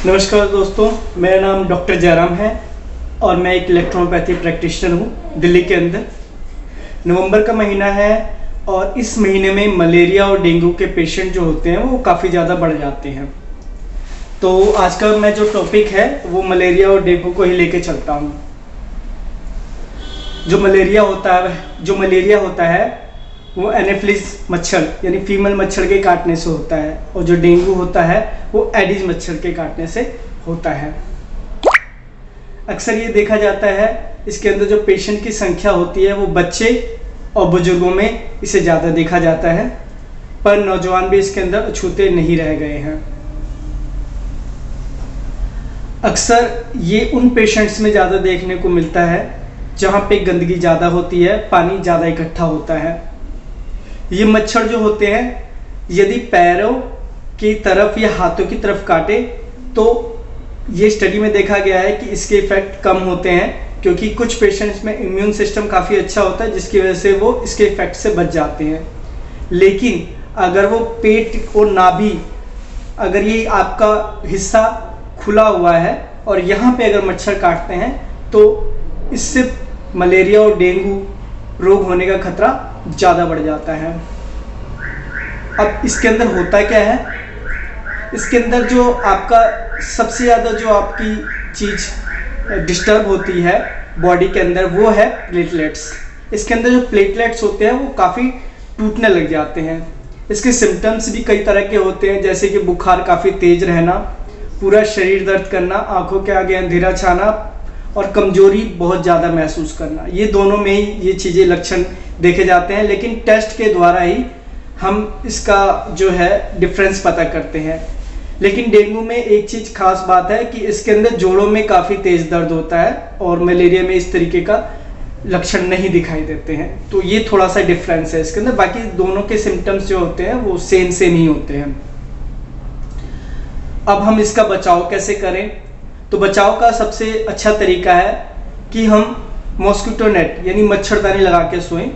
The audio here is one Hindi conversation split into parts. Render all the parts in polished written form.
नमस्कार दोस्तों, मेरा नाम डॉक्टर जयराम है और मैं एक इलेक्ट्रोपैथी प्रैक्टिशनर हूँ दिल्ली के अंदर। नवंबर का महीना है और इस महीने में मलेरिया और डेंगू के पेशेंट जो होते हैं वो काफ़ी ज़्यादा बढ़ जाते हैं। तो आज का मैं जो टॉपिक है वो मलेरिया और डेंगू को ही लेके चलता हूँ। जो मलेरिया होता है वो एनाफिलिस मच्छर यानी फीमेल मच्छर के काटने से होता है, और जो डेंगू होता है वो एडिस मच्छर के काटने से होता है। अक्सर ये देखा जाता है इसके अंदर जो पेशेंट की संख्या होती है वो बच्चे और बुजुर्गों में इसे ज़्यादा देखा जाता है, पर नौजवान भी इसके अंदर अछूते नहीं रह गए हैं। अक्सर ये उन पेशेंट्स में ज़्यादा देखने को मिलता है जहाँ पे गंदगी ज़्यादा होती है, पानी ज़्यादा इकट्ठा होता है। ये मच्छर जो होते हैं यदि पैरों की तरफ या हाथों की तरफ काटे तो ये स्टडी में देखा गया है कि इसके इफ़ेक्ट कम होते हैं, क्योंकि कुछ पेशेंट्स में इम्यून सिस्टम काफ़ी अच्छा होता है जिसकी वजह से वो इसके इफ़ेक्ट से बच जाते हैं। लेकिन अगर वो पेट और नाभि, अगर ये आपका हिस्सा खुला हुआ है और यहाँ पे अगर मच्छर काटते हैं तो इससे मलेरिया और डेंगू रोग होने का खतरा ज़्यादा बढ़ जाता है। अब इसके अंदर होता क्या है, इसके अंदर जो आपका सबसे ज़्यादा जो आपकी चीज़ डिस्टर्ब होती है बॉडी के अंदर वो है प्लेटलेट्स। इसके अंदर जो प्लेटलेट्स होते हैं वो काफ़ी टूटने लग जाते हैं। इसके सिम्टम्स भी कई तरह के होते हैं, जैसे कि बुखार काफ़ी तेज रहना, पूरा शरीर दर्द करना, आंखों के आगे अंधेरा छाना और कमजोरी बहुत ज़्यादा महसूस करना। ये दोनों में ही ये चीज़ें लक्षण देखे जाते हैं, लेकिन टेस्ट के द्वारा ही हम इसका जो है डिफरेंस पता करते हैं। लेकिन डेंगू में एक चीज़ खास बात है कि इसके अंदर जोड़ों में काफ़ी तेज़ दर्द होता है और मलेरिया में इस तरीके का लक्षण नहीं दिखाई देते हैं। तो ये थोड़ा सा डिफरेंस है इसके अंदर। बाकी दोनों के सिम्टम्स जो होते हैं वो सेम ही होते हैं। अब हम इसका बचाव कैसे करें? तो बचाव का सबसे अच्छा तरीका है कि हम मॉस्किटो नेट यानी मच्छरदानी लगा के सोएं।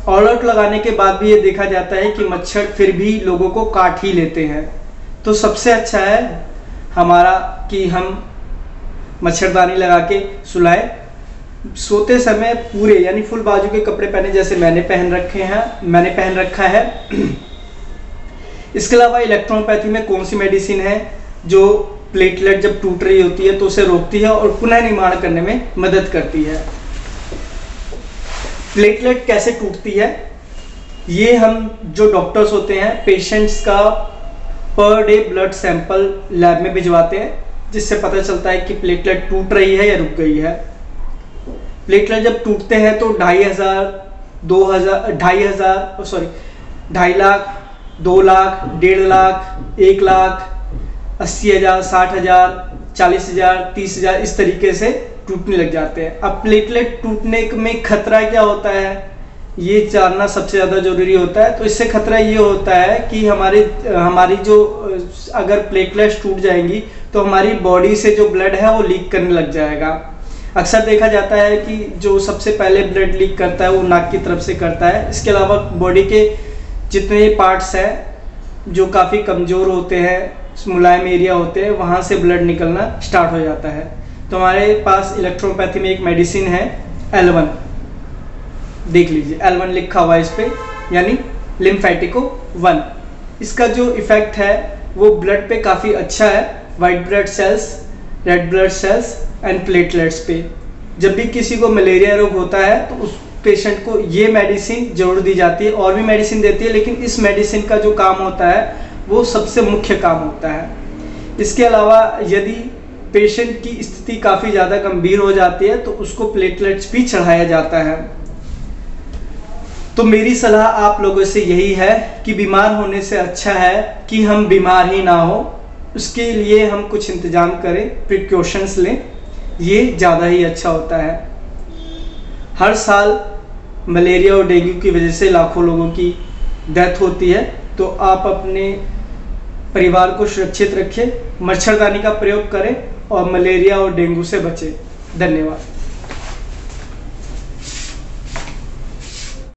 ऑल आउट लगाने के बाद भी ये देखा जाता है कि मच्छर फिर भी लोगों को काट ही लेते हैं। तो सबसे अच्छा है हमारा कि हम मच्छरदानी लगा के सुलाएं। सोते समय पूरे यानी फुल बाजू के कपड़े पहने, जैसे मैंने पहन रखा है। इसके अलावा इलेक्ट्रोपैथी में कौन सी मेडिसिन है जो प्लेटलेट जब टूट रही होती है तो उसे रोकती है और पुनः निर्माण करने में मदद करती है। प्लेटलेट कैसे टूटती है, ये हम जो डॉक्टर्स होते हैं पेशेंट्स का per day blood sample lab में भिजवाते हैं, जिससे पता चलता है कि प्लेटलेट टूट रही है या रुक गई है। प्लेटलेट जब टूटते हैं तो 2.5 लाख, 2 लाख, 1.5 लाख, 1 लाख, 80,000, 60,000, 40,000, 30,000 इस तरीके से टूटने लग जाते हैं। अब प्लेटलेट टूटने में खतरा क्या होता है ये जानना सबसे ज़्यादा जरूरी होता है। तो इससे खतरा ये होता है कि हमारी जो अगर प्लेटलेट्स टूट जाएंगी तो हमारी बॉडी से जो ब्लड है वो लीक करने लग जाएगा। अक्सर देखा जाता है कि जो सबसे पहले ब्लड लीक करता है वो नाक की तरफ से करता है। इसके अलावा बॉडी के जितने पार्ट्स हैं जो काफ़ी कमज़ोर होते हैं, मुलायम एरिया होते हैं, वहाँ से ब्लड निकलना स्टार्ट हो जाता है। तो हमारे पास इलेक्ट्रोपैथी में एक मेडिसिन है L1, देख लीजिए L1 लिखा हुआ है इस पर, यानी लिम्फेटिको 1। इसका जो इफ़ेक्ट है वो ब्लड पे काफ़ी अच्छा है, white blood cells, red blood cells and platelets पे। जब भी किसी को मलेरिया रोग होता है तो उस पेशेंट को ये मेडिसिन जरूर दी जाती है। और भी मेडिसिन देती है, लेकिन इस मेडिसिन का जो काम होता है वो सबसे मुख्य काम होता है। इसके अलावा यदि पेशेंट की स्थिति काफ़ी ज़्यादा गंभीर हो जाती है तो उसको प्लेटलेट्स भी चढ़ाया जाता है। तो मेरी सलाह आप लोगों से यही है कि बीमार होने से अच्छा है कि हम बीमार ही ना हो, उसके लिए हम कुछ इंतजाम करें, प्रिकॉशंस लें, ये ज़्यादा ही अच्छा होता है। हर साल मलेरिया और डेंगू की वजह से लाखों लोगों की डेथ होती है। तो आप अपने परिवार को सुरक्षित रखें, मच्छरदानी का प्रयोग करें और मलेरिया और डेंगू से बचें। धन्यवाद।